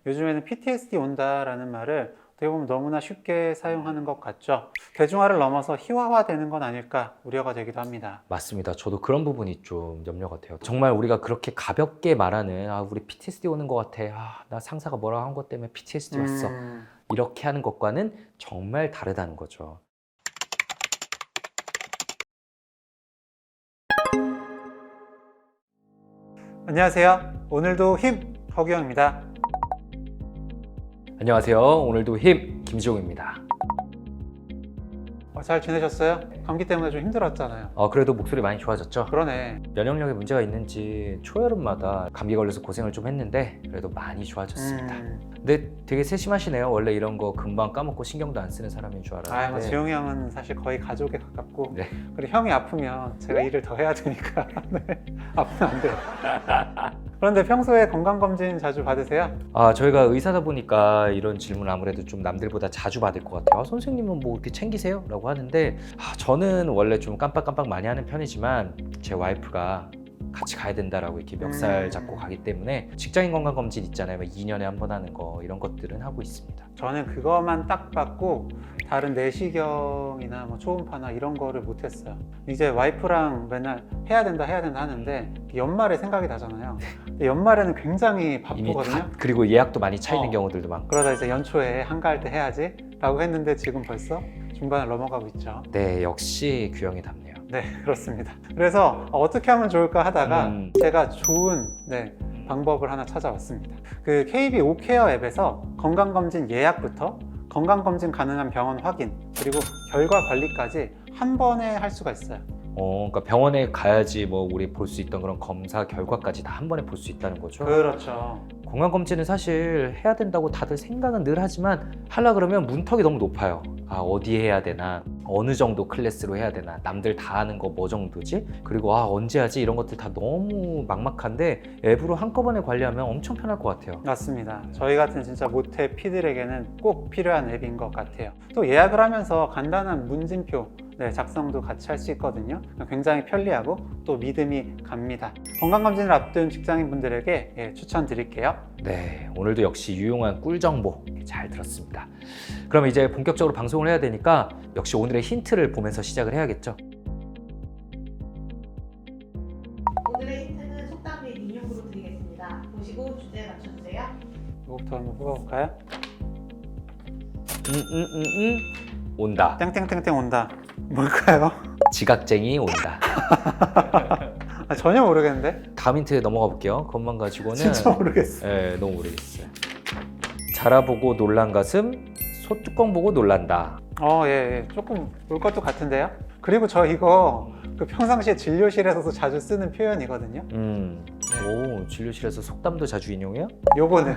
요즘에는 PTSD 온다라는 말을 어떻게 보면 너무나 쉽게 사용하는 것 같죠. 대중화를 넘어서 희화화되는 건 아닐까 우려가 되기도 합니다. 맞습니다. 저도 그런 부분이 좀 염려가 돼요. 정말 우리가 그렇게 가볍게 말하는 우리 PTSD 오는 것 같아. 나 상사가 뭐라 한 것 때문에 PTSD 왔어. 이렇게 하는 것과는 정말 다르다는 거죠. 안녕하세요. 오늘도 힘 허규영입니다. 안녕하세요. 오늘도 힘 김지용입니다. 잘 지내셨어요? 감기 때문에 좀 힘들었잖아요. 그래도 목소리 많이 좋아졌죠? 그러네. 면역력에 문제가 있는지 초여름마다 감기 걸려서 고생을 좀 했는데 그래도 많이 좋아졌습니다. 근데 되게 세심하시네요. 원래 이런 거 금방 까먹고 신경도 안 쓰는 사람인 줄 알았는데. 지용이 형은 사실 거의 가족에 가깝고 네. 그리고 형이 아프면 제가 일을 더 해야 되니까 네. 아프면 안 돼요. 그런데 평소에 건강검진 자주 받으세요? 저희가 의사다 보니까 이런 질문 아무래도 좀 남들보다 자주 받을 것 같아요. 선생님은 뭐 이렇게 챙기세요? 라고 하는데 저는 원래 좀 깜빡깜빡 많이 하는 편이지만 제 와이프가 같이 가야 된다라고 이렇게 멱살 잡고 가기 때문에 직장인 건강검진 있잖아요. 2년에 한 번 하는 거 이런 것들은 하고 있습니다. 저는 그거만 딱 받고 다른 내시경이나 뭐 초음파나 이런 거를 못했어요. 이제 와이프랑 맨날 해야 된다 하는데 연말에 생각이 나잖아요. 근데 연말에는 굉장히 바쁘거든요. 그리고 예약도 많이 차 있는 경우들도 많고. 그러다 이제 연초에 한가할 때 해야지 라고 했는데 지금 벌써 중반을 넘어가고 있죠. 네, 역시 규형이 답네요. 네, 그렇습니다. 그래서 어떻게 하면 좋을까 하다가 제가 좋은 방법을 하나 찾아왔습니다. 그 KB 오케어 앱에서 건강검진 예약부터 건강검진 가능한 병원 확인 그리고 결과 관리까지 한 번에 할 수가 있어요. 그러니까 병원에 가야지 뭐 우리 볼 수 있던 그런 검사 결과까지 다 한 번에 볼 수 있다는 거죠. 그렇죠. 건강검진은 사실 해야 된다고 다들 생각은 늘 하지만 하려 그러면 문턱이 너무 높아요. 어디에 해야 되나, 어느 정도 클래스로 해야 되나, 남들 다 하는 거 뭐 정도지? 그리고 언제 하지? 이런 것들 다 너무 막막한데 앱으로 한꺼번에 관리하면 엄청 편할 것 같아요. 맞습니다. 저희 같은 진짜 모태 P들에게는 꼭 필요한 앱인 것 같아요. 또 예약을 하면서 간단한 문진표 작성도 같이 할 수 있거든요. 굉장히 편리하고 또 믿음이 갑니다. 건강검진을 앞둔 직장인분들에게 추천드릴게요. 네, 오늘도 역시 유용한 꿀 정보 잘 들었습니다. 그럼 이제 본격적으로 방송을 해야 되니까 역시 오늘의 힌트를 보면서 시작을 해야겠죠. 오늘의 힌트는 속담 및 인용으로 드리겠습니다. 보시고 주제 맞춰주세요. 이거부터 한번 뽑아볼까요? 온다. 땡땡땡땡 온다. 뭘까요? 지각쟁이 온다. 전혀 모르겠는데? 다음 힌트 넘어가 볼게요. 그것만 가지고는 진짜 모르겠어. 네, 너무 모르겠어요. 자라보고 놀란 가슴, 소뚜껑 보고 놀란다. 예. 조금 올 것도 같은데요? 그리고 저 이거 그 평상시에 진료실에서도 자주 쓰는 표현이거든요. 오, 진료실에서 속담도 자주 인용해요? 요거는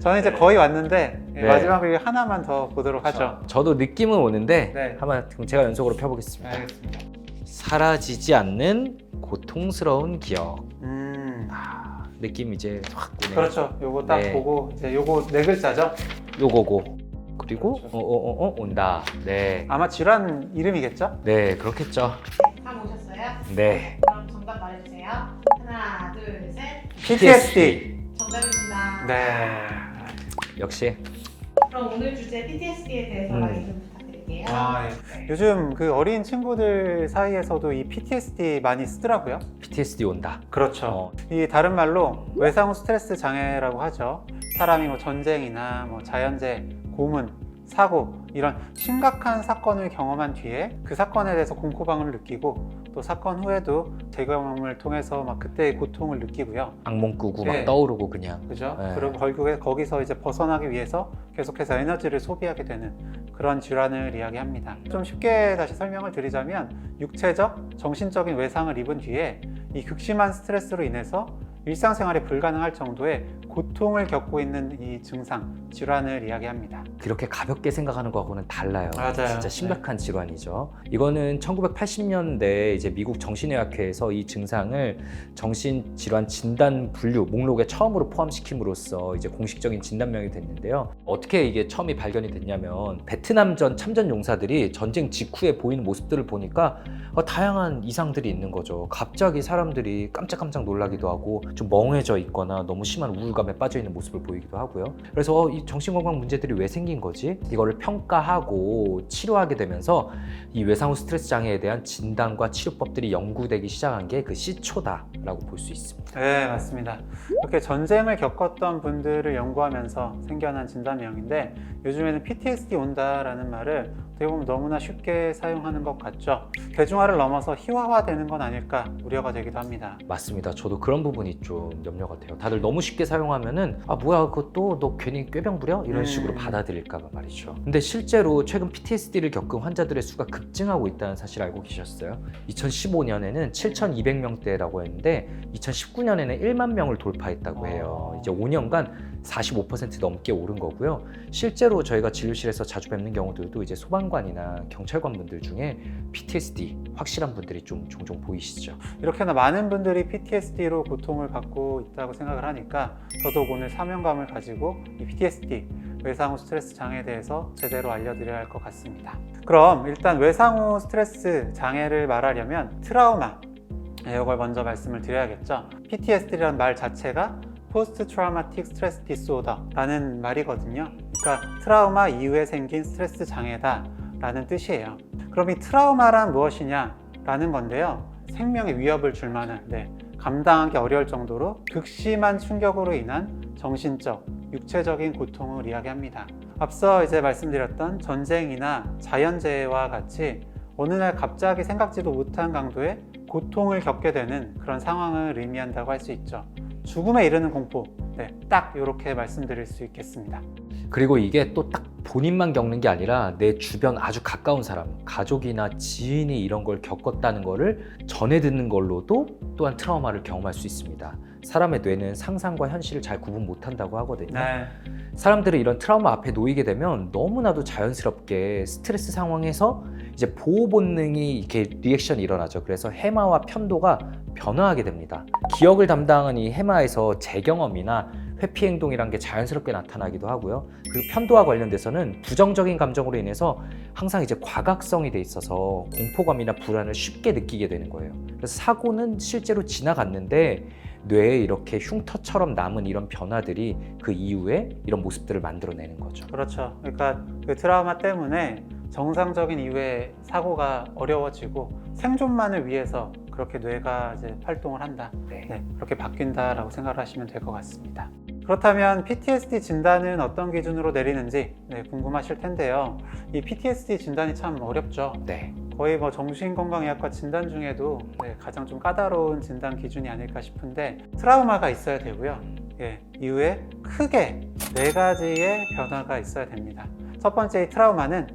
저는 이제 거의 왔는데 네. 마지막으로 하나만 더 보도록 하죠. 저도 느낌은 오는데 네. 한번 그럼 제가 연속으로 펴보겠습니다. 알겠습니다. 사라지지 않는 고통스러운 기억. 느낌 이제 확 오네요. 그렇죠. 요거 딱 네. 보고 이제 요거 네 글자죠. 요거고. 그리고 그렇죠. 온다. 네. 아마 질환 이름이겠죠? 네, 그렇겠죠. 다 모셨어요? 네. 그럼 정답 말해주세요. 하나, 둘, 셋. PTSD. 정답입니다. 네. 역시 그럼 오늘 주제 PTSD에 대해서 말씀 좀 부탁드릴게요. 요즘 그 어린 친구들 사이에서도 이 PTSD 많이 쓰더라고요. PTSD 온다. 그렇죠. 이 다른 말로 외상 후 스트레스 장애라고 하죠. 사람이 뭐 전쟁이나 뭐 자연재해, 고문, 사고 이런 심각한 사건을 경험한 뒤에 그 사건에 대해서 공포감을 느끼고 또 사건 후에도 재경험을 통해서 막 그때의 고통을 느끼고요. 악몽 꾸고 막 네. 떠오르고 그냥. 그죠? 네. 그리고 결국에 거기서 이제 벗어나기 위해서 계속해서 에너지를 소비하게 되는 그런 질환을 이야기합니다. 좀 쉽게 다시 설명을 드리자면 육체적, 정신적인 외상을 입은 뒤에 이 극심한 스트레스로 인해서 일상생활이 불가능할 정도의 고통을 겪고 있는 이 증상, 질환을 이야기합니다. 그렇게 가볍게 생각하는 거하고는 달라요. 맞아요. 진짜 심각한 질환이죠. 이거는 1980년대 이제 미국 정신의학회에서 이 증상을 정신질환 진단 분류 목록에 처음으로 포함시킴으로써 이제 공식적인 진단명이 됐는데요. 어떻게 이게 처음이 발견이 됐냐면 베트남전 참전 용사들이 전쟁 직후에 보이는 모습들을 보니까 다양한 이상들이 있는 거죠. 갑자기 사람들이 깜짝깜짝 놀라기도 하고 좀 멍해져 있거나 너무 심한 우울감에 빠져 있는 모습을 보이기도 하고요. 그래서 이 정신건강 문제들이 왜 생긴 거지? 이거를 평가하고 치료하게 되면서 이 외상 후 스트레스 장애에 대한 진단과 치료법들이 연구되기 시작한 게 그 시초다라고 볼 수 있습니다. 네, 맞습니다. 이렇게 전쟁을 겪었던 분들을 연구하면서 생겨난 진단명인데 요즘에는 PTSD 온다라는 말을 어떻게 보면 너무나 쉽게 사용하는 것 같죠. 대중화를 넘어서 희화화되는 건 아닐까 우려가 되기도 합니다. 맞습니다. 저도 그런 부분이 좀 염려가 돼요. 다들 너무 쉽게 사용하면은 아 뭐야 그것도 너 괜히 꾀병 부려? 이런 식으로 받아들일까 봐 말이죠. 근데 실제로 최근 PTSD를 겪은 환자들의 수가 급증하고 있다는 사실 알고 계셨어요? 2015년에는 7,200명대라고 했는데 2019년에는 1만 명을 돌파했다고 해요. 이제 5년간 45% 넘게 오른 거고요. 실제로 저희가 진료실에서 자주 뵙는 경우들도 이제 소방관이나 경찰관 분들 중에 PTSD 확실한 분들이 좀 종종 보이시죠. 이렇게나 많은 분들이 PTSD로 고통을 받고 있다고 생각을 하니까 더더욱 오늘 사명감을 가지고 이 PTSD 외상 후 스트레스 장애에 대해서 제대로 알려드려야 할 것 같습니다. 그럼 일단 외상 후 스트레스 장애를 말하려면 트라우마 이걸 먼저 말씀을 드려야겠죠. PTSD라는 말 자체가 포스트 트라우마틱 스트레스 디스오더라는 말이거든요. 그러니까 트라우마 이후에 생긴 스트레스 장애다 라는 뜻이에요. 그럼 이 트라우마란 무엇이냐 라는 건데요. 생명에 위협을 줄 만한 감당하기 어려울 정도로 극심한 충격으로 인한 정신적, 육체적인 고통을 이야기합니다. 앞서 이제 말씀드렸던 전쟁이나 자연재해와 같이 어느 날 갑자기 생각지도 못한 강도의 고통을 겪게 되는 그런 상황을 의미한다고 할 수 있죠. 죽음에 이르는 공포, 딱 이렇게 말씀드릴 수 있겠습니다. 그리고 이게 또 딱 본인만 겪는 게 아니라 내 주변 아주 가까운 사람, 가족이나 지인이 이런 걸 겪었다는 거를 전해 듣는 걸로도 또한 트라우마를 경험할 수 있습니다. 사람의 뇌는 상상과 현실을 잘 구분 못한다고 하거든요. 사람들은 이런 트라우마 앞에 놓이게 되면 너무나도 자연스럽게 스트레스 상황에서 이제 보호 본능이 이렇게 리액션이 일어나죠. 그래서 해마와 편도가 변화하게 됩니다. 기억을 담당하는 이 해마에서 재경험이나 회피 행동이란 게 자연스럽게 나타나기도 하고요. 그리고 편도와 관련돼서는 부정적인 감정으로 인해서 항상 이제 과각성이 돼 있어서 공포감이나 불안을 쉽게 느끼게 되는 거예요. 그래서 사고는 실제로 지나갔는데 뇌에 이렇게 흉터처럼 남은 이런 변화들이 그 이후에 이런 모습들을 만들어내는 거죠. 그렇죠. 그러니까 그 트라우마 때문에 정상적인 이후에 사고가 어려워지고 생존만을 위해서 그렇게 뇌가 이제 활동을 한다. 그렇게 바뀐다라고 생각을 하시면 될 것 같습니다. 그렇다면 PTSD 진단은 어떤 기준으로 내리는지 궁금하실 텐데요. 이 PTSD 진단이 참 어렵죠. 거의 뭐 정신건강의학과 진단 중에도 가장 좀 까다로운 진단 기준이 아닐까 싶은데 트라우마가 있어야 되고요. 이후에 크게 4가지의 변화가 있어야 됩니다. 첫 번째 이 트라우마는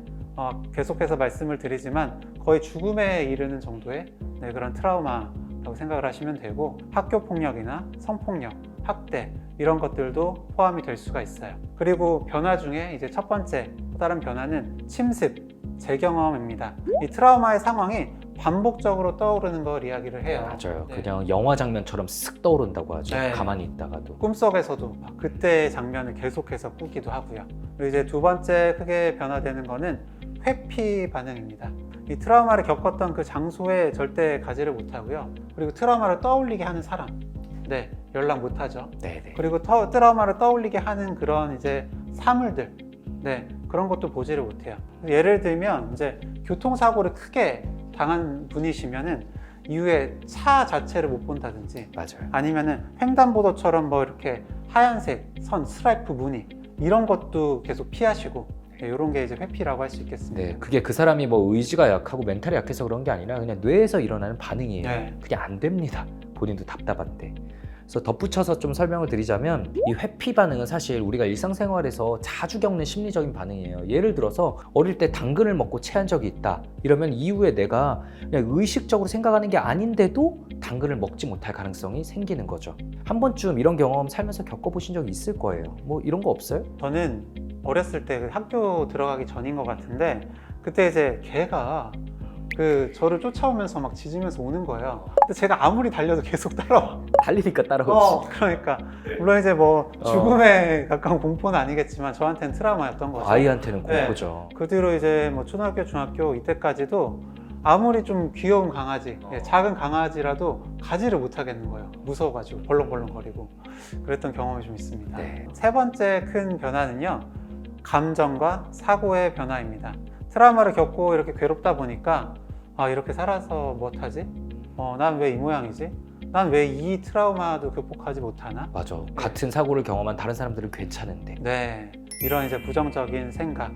계속해서 말씀을 드리지만 거의 죽음에 이르는 정도의 그런 트라우마라고 생각을 하시면 되고 학교폭력이나 성폭력, 학대 이런 것들도 포함이 될 수가 있어요. 그리고 변화 중에 이제 첫 번째 또 다른 변화는 침습, 재경험입니다. 이 트라우마의 상황이 반복적으로 떠오르는 걸 이야기를 해요. 맞아요. 그냥 영화 장면처럼 쓱 떠오른다고 하죠. 가만히 있다가도. 꿈속에서도 막 그때의 장면을 계속해서 꾸기도 하고요. 그리고 이제 두 번째 크게 변화되는 거는 회피 반응입니다. 이 트라우마를 겪었던 그 장소에 절대 가지를 못하고요. 그리고 트라우마를 떠올리게 하는 사람, 연락 못하죠. 그리고 트라우마를 떠올리게 하는 그런 이제 사물들, 그런 것도 보지를 못해요. 예를 들면 이제 교통사고를 크게 당한 분이시면은 이후에 차 자체를 못 본다든지, 아니면은 횡단보도처럼 뭐 이렇게 하얀색 선, 스트라이프 무늬 이런 것도 계속 피하시고. 이런 게 이제 회피라고 할 수 있겠습니다. 그게 그 사람이 뭐 의지가 약하고 멘탈이 약해서 그런 게 아니라 그냥 뇌에서 일어나는 반응이에요. 그게 안 됩니다. 본인도 답답한데. 그래서 덧붙여서 좀 설명을 드리자면 이 회피 반응은 사실 우리가 일상생활에서 자주 겪는 심리적인 반응이에요. 예를 들어서 어릴 때 당근을 먹고 체한 적이 있다. 이러면 이후에 내가 그냥 의식적으로 생각하는 게 아닌데도 당근을 먹지 못할 가능성이 생기는 거죠. 한 번쯤 이런 경험 살면서 겪어보신 적이 있을 거예요. 뭐 이런 거 없어요? 저는 어렸을 때 학교 들어가기 전인 것 같은데 그때 이제 개가 저를 쫓아오면서 막 짖으면서 오는 거예요. 근데 제가 아무리 달려도 계속 따라와. 달리니까 따라오지. 그러니까 물론 이제 뭐 죽음에 가까운 공포는 아니겠지만 저한테는 트라우마였던 거죠. 아이한테는 공포죠. 그 뒤로 이제 뭐 초등학교, 중학교 이때까지도 아무리 좀 귀여운 강아지, 작은 강아지라도 가지를 못 하겠는 거예요. 무서워가지고 벌렁벌렁거리고 그랬던 경험이 좀 있습니다. 네. 세 번째 큰 변화는요, 감정과 사고의 변화입니다. 트라우마를 겪고 이렇게 괴롭다 보니까 아, 이렇게 살아서 못하지? 난 왜 이 모양이지? 난 왜 이 트라우마도 극복하지 못하나? 맞아. 같은 사고를 경험한 다른 사람들은 괜찮은데. 네, 이런 이제 부정적인 생각,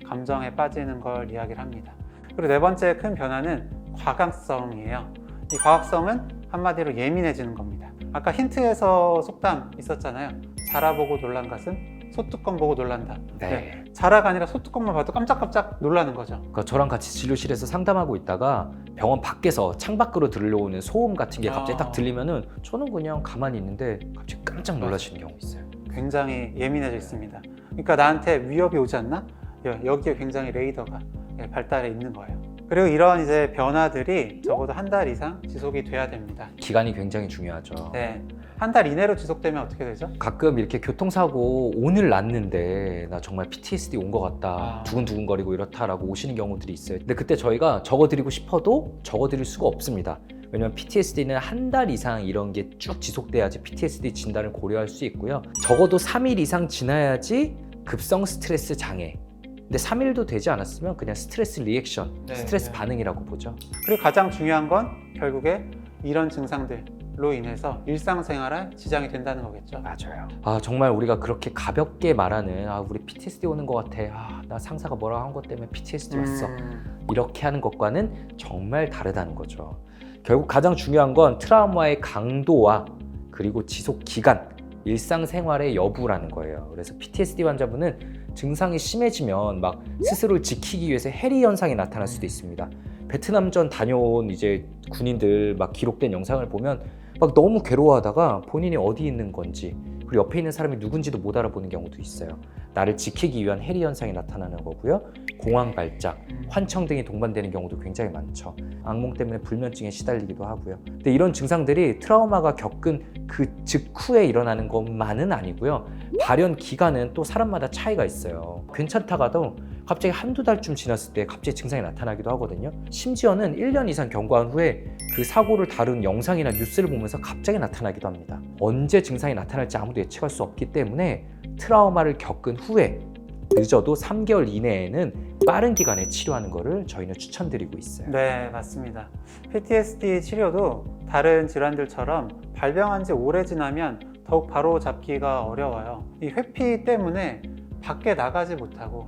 감정에 빠지는 걸 이야기를 합니다. 그리고 네 번째 큰 변화는 과각성이에요. 이 과각성은 한마디로 예민해지는 겁니다. 아까 힌트에서 속담 있었잖아요. 자라보고 놀란 것은 소뚜껑 보고 놀란다. 네. 자라가 아니라 소뚜껑만 봐도 깜짝깜짝 놀라는 거죠. 그러니까 저랑 같이 진료실에서 상담하고 있다가 병원 밖에서 창밖으로 들려오는 소음 같은 게 갑자기 딱 들리면은 저는 그냥 가만히 있는데 갑자기 깜짝 놀라시는 경우 있어요. 굉장히 예민해져 있습니다. 그러니까 나한테 위협이 오지 않나? 여기에 굉장히 레이더가 발달해 있는 거예요. 그리고 이런 이제 변화들이 적어도 한 달 이상 지속이 돼야 됩니다. 기간이 굉장히 중요하죠. 네, 한 달 이내로 지속되면 어떻게 되죠? 가끔 이렇게 교통사고 오늘 났는데 나 정말 PTSD 온 것 같다, 두근두근거리고 이렇다라고 오시는 경우들이 있어요. 근데 그때 저희가 적어드리고 싶어도 적어드릴 수가 없습니다. 왜냐면 PTSD는 한 달 이상 이런 게 쭉 지속돼야지 PTSD 진단을 고려할 수 있고요. 적어도 3일 이상 지나야지 급성 스트레스 장애. 근데 3일도 되지 않았으면 그냥 스트레스 리액션, 스트레스 반응이라고 보죠. 그리고 가장 중요한 건 결국에 이런 증상들로 인해서 일상생활에 지장이 된다는 거겠죠. 맞아요. 아, 정말 우리가 그렇게 가볍게 말하는 우리 PTSD 오는 것 같아. 나 상사가 뭐라고 한 것 때문에 PTSD 왔어. 이렇게 하는 것과는 정말 다르다는 거죠. 결국 가장 중요한 건 트라우마의 강도와 그리고 지속 기간, 일상생활의 여부라는 거예요. 그래서 PTSD 환자분은 증상이 심해지면 막 스스로를 지키기 위해서 해리 현상이 나타날 수도 있습니다. 베트남전 다녀온 이제 군인들 막 기록된 영상을 보면 막 너무 괴로워하다가 본인이 어디 있는 건지 그리고 옆에 있는 사람이 누군지도 못 알아보는 경우도 있어요. 나를 지키기 위한 해리 현상이 나타나는 거고요. 공황 발작, 환청 등이 동반되는 경우도 굉장히 많죠. 악몽 때문에 불면증에 시달리기도 하고요. 근데 이런 증상들이 트라우마가 겪은 그 직후에 일어나는 것만은 아니고요. 발현 기간은 또 사람마다 차이가 있어요. 괜찮다가도 갑자기 한두 달쯤 지났을 때 갑자기 증상이 나타나기도 하거든요. 심지어는 1년 이상 경과한 후에 그 사고를 다룬 영상이나 뉴스를 보면서 갑자기 나타나기도 합니다. 언제 증상이 나타날지 아무도 예측할 수 없기 때문에 트라우마를 겪은 후에 늦어도 3개월 이내에는 빠른 기간에 치료하는 것을 저희는 추천드리고 있어요. 네, 맞습니다. PTSD 치료도 다른 질환들처럼 발병한 지 오래 지나면 더욱 바로 잡기가 어려워요. 이 회피 때문에 밖에 나가지 못하고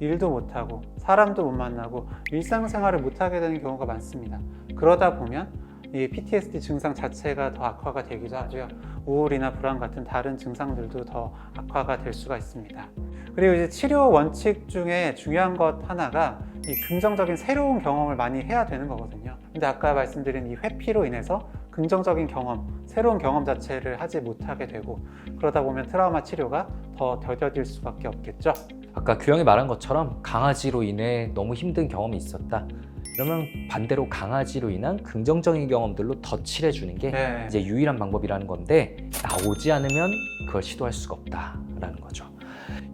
일도 못하고 사람도 못 만나고 일상생활을 못하게 되는 경우가 많습니다. 그러다 보면 이 PTSD 증상 자체가 더 악화가 되기도 하고요. 우울이나 불안 같은 다른 증상들도 더 악화가 될 수가 있습니다. 그리고 이제 치료 원칙 중에 중요한 것 하나가 이 긍정적인 새로운 경험을 많이 해야 되는 거거든요. 근데 아까 말씀드린 이 회피로 인해서 긍정적인 경험, 새로운 경험 자체를 하지 못하게 되고 그러다 보면 트라우마 치료가 더 더뎌질 수밖에 없겠죠. 아까 규영이 말한 것처럼 강아지로 인해 너무 힘든 경험이 있었다. 그러면 반대로 강아지로 인한 긍정적인 경험들로 덧칠해 주는 게 이제 유일한 방법이라는 건데 나오지 않으면 그걸 시도할 수가 없다라는 거죠.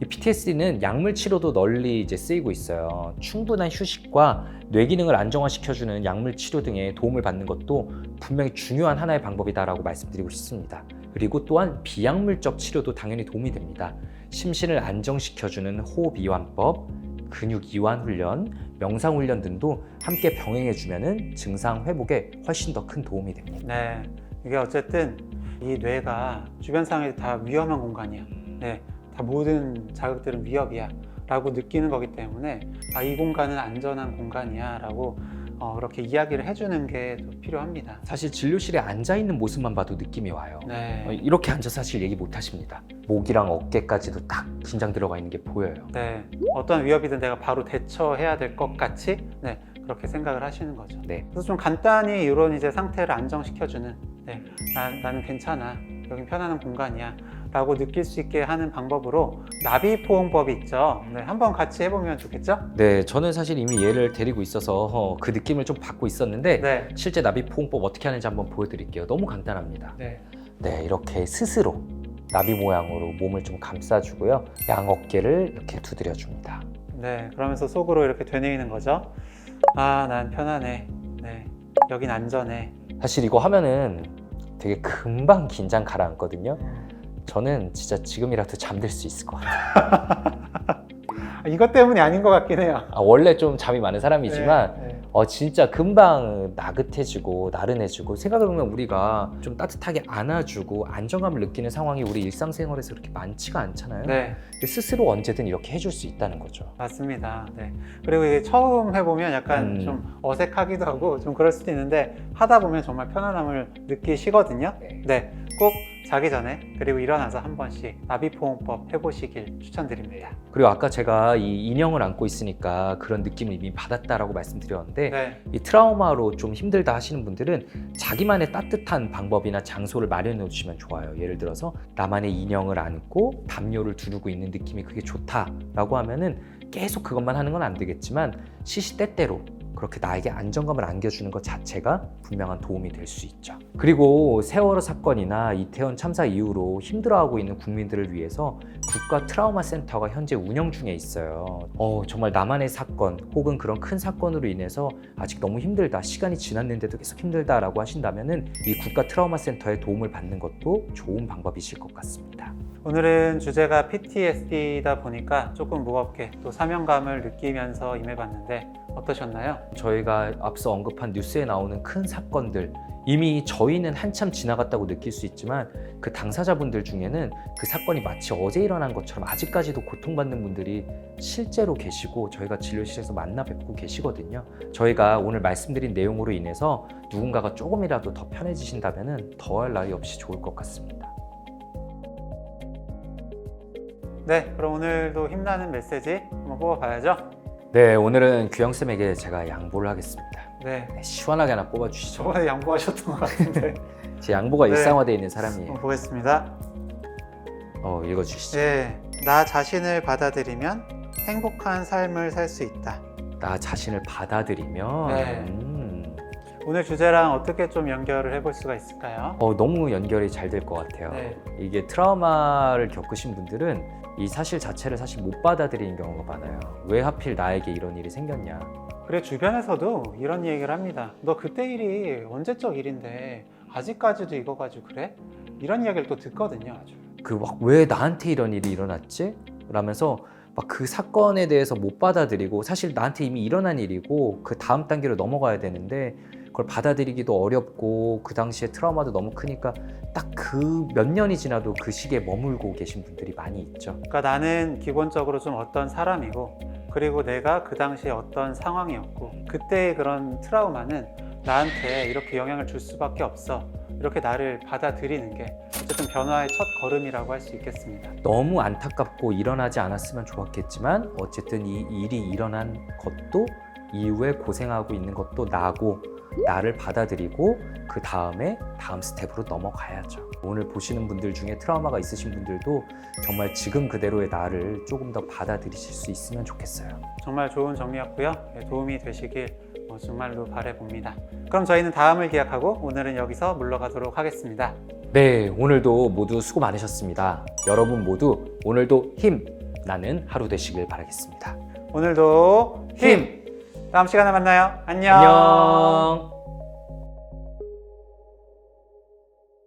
이 PTSD는 약물 치료도 널리 이제 쓰이고 있어요. 충분한 휴식과 뇌 기능을 안정화시켜주는 약물 치료 등의 도움을 받는 것도 분명히 중요한 하나의 방법이다라고 말씀드리고 싶습니다. 그리고 또한 비약물적 치료도 당연히 도움이 됩니다. 심신을 안정시켜주는 호흡 이완법, 근육 이완 훈련, 명상 훈련 등도 함께 병행해주면은 증상 회복에 훨씬 더 큰 도움이 됩니다. 네, 이게 어쨌든 이 뇌가 주변 상황이 다 위험한 공간이야. 다 모든 자극들은 위협이야 라고 느끼는 거기 때문에 이 공간은 안전한 공간이야 라고 그렇게 이야기를 해주는 게 또 필요합니다. 사실 진료실에 앉아있는 모습만 봐도 느낌이 와요. 이렇게 앉아서 사실 얘기 못 하십니다. 목이랑 어깨까지도 딱 긴장 들어가 있는 게 보여요. 어떤 위협이든 내가 바로 대처해야 될 것 같이 그렇게 생각을 하시는 거죠. 그래서 좀 간단히 이런 이제 상태를 안정시켜주는 나는 괜찮아, 여긴 편안한 공간이야 라고 느낄 수 있게 하는 방법으로 나비 포옹법이 있죠. 한번 같이 해보면 좋겠죠? 네, 저는 사실 이미 얘를 데리고 있어서 그 느낌을 좀 받고 있었는데 실제 나비 포옹법 어떻게 하는지 한번 보여드릴게요. 너무 간단합니다. 이렇게 스스로 나비 모양으로 몸을 좀 감싸주고요. 양 어깨를 이렇게 두드려줍니다. 그러면서 속으로 이렇게 되뇌이는 거죠. 아, 난 편안해. 네, 여긴 안전해. 사실 이거 하면은 되게 금방 긴장 가라앉거든요. 저는 진짜 지금이라도 잠들 수 있을 것 같아요. 이것 때문이 아닌 것 같긴 해요. 원래 좀 잠이 많은 사람이지만 네, 네. 진짜 금방 나긋해지고 나른해지고, 생각해보면 우리가 좀 따뜻하게 안아주고 안정감을 느끼는 상황이 우리 일상생활에서 그렇게 많지가 않잖아요. 네, 근데 스스로 언제든 이렇게 해줄 수 있다는 거죠. 맞습니다. 네. 그리고 이게 처음 해보면 약간 좀 어색하기도 하고 좀 그럴 수도 있는데 하다 보면 정말 편안함을 느끼시거든요. 네, 꼭 자기 전에 그리고 일어나서 한 번씩 나비포옹법 해보시길 추천드립니다. 그리고 아까 제가 이 인형을 안고 있으니까 그런 느낌을 이미 받았다라고 말씀드렸는데, 네, 이 트라우마로 좀 힘들다 하시는 분들은 자기만의 따뜻한 방법이나 장소를 마련해 주시면 좋아요. 예를 들어서 나만의 인형을 안고 담요를 두르고 있는 느낌이 그게 좋다라고 하면은 계속 그것만 하는 건 안 되겠지만 시시때때로 그렇게 나에게 안정감을 안겨주는 것 자체가 분명한 도움이 될 수 있죠. 그리고 세월호 사건이나 이태원 참사 이후로 힘들어하고 있는 국민들을 위해서 국가 트라우마 센터가 현재 운영 중에 있어요. 정말 나만의 사건 혹은 그런 큰 사건으로 인해서 아직 너무 힘들다, 시간이 지났는데도 계속 힘들다라고 하신다면은 이 국가 트라우마 센터의 도움을 받는 것도 좋은 방법이실 것 같습니다. 오늘은 주제가 PTSD다 보니까 조금 무겁게 또 사명감을 느끼면서 임해봤는데 어떠셨나요? 저희가 앞서 언급한 뉴스에 나오는 큰 사건들, 이미 저희는 한참 지나갔다고 느낄 수 있지만 그 당사자분들 중에는 그 사건이 마치 어제 일어난 것처럼 아직까지도 고통받는 분들이 실제로 계시고 저희가 진료실에서 만나 뵙고 계시거든요. 저희가 오늘 말씀드린 내용으로 인해서 누군가가 조금이라도 더 편해지신다면 더할 나위 없이 좋을 것 같습니다. 네, 그럼 오늘도 힘나는 메시지 한번 뽑아봐야죠. 네, 오늘은 규영쌤에게 제가 양보를 하겠습니다. 네, 네, 시원하게 하나 뽑아주시죠. 저번에 양보하셨던 것 같은데. 제 양보가 네. 일상화되어 있는 사람이에요. 한번 보겠습니다. 읽어주시죠. 네, 나 자신을 받아들이면 행복한 삶을 살 수 있다. 나 자신을 받아들이면 네. 오늘 주제랑 어떻게 좀 연결을 해볼 수가 있을까요? 너무 연결이 잘 될 것 같아요. 네. 이게 트라우마를 겪으신 분들은 이 사실 자체를 사실 못 받아들이는 경우가 많아요. 왜 하필 나에게 이런 일이 생겼냐. 그래, 주변에서도 이런 얘기를 합니다. 너 그때 일이 언제적 일인데 아직까지도 이거 가지고 그래? 이런 이야기를 또 듣거든요, 아주. 왜 나한테 이런 일이 일어났지? 라면서 막 그 사건에 대해서 못 받아들이고, 사실 나한테 이미 일어난 일이고 그 다음 단계로 넘어가야 되는데 그걸 받아들이기도 어렵고 그 당시에 트라우마도 너무 크니까 딱 그 몇 년이 지나도 그 시기에 머물고 계신 분들이 많이 있죠. 그러니까 나는 기본적으로 좀 어떤 사람이고, 그리고 내가 그 당시에 어떤 상황이었고, 그때의 그런 트라우마는 나한테 이렇게 영향을 줄 수밖에 없어. 이렇게 나를 받아들이는 게 어쨌든 변화의 첫 걸음이라고 할 수 있겠습니다. 너무 안타깝고 일어나지 않았으면 좋았겠지만 어쨌든 이 일이 일어난 것도 이후에 고생하고 있는 것도 나고, 나를 받아들이고 그 다음에 다음 스텝으로 넘어가야죠. 오늘 보시는 분들 중에 트라우마가 있으신 분들도 정말 지금 그대로의 나를 조금 더 받아들이실 수 있으면 좋겠어요. 정말 좋은 정리였고요. 네, 도움이 되시길 정말로 바라봅니다. 그럼 저희는 다음을 기약하고 오늘은 여기서 물러가도록 하겠습니다. 네, 오늘도 모두 수고 많으셨습니다. 여러분 모두 오늘도 힘 나는 하루 되시길 바라겠습니다. 오늘도 힘! 다음 시간에 만나요. 안녕! 안녕.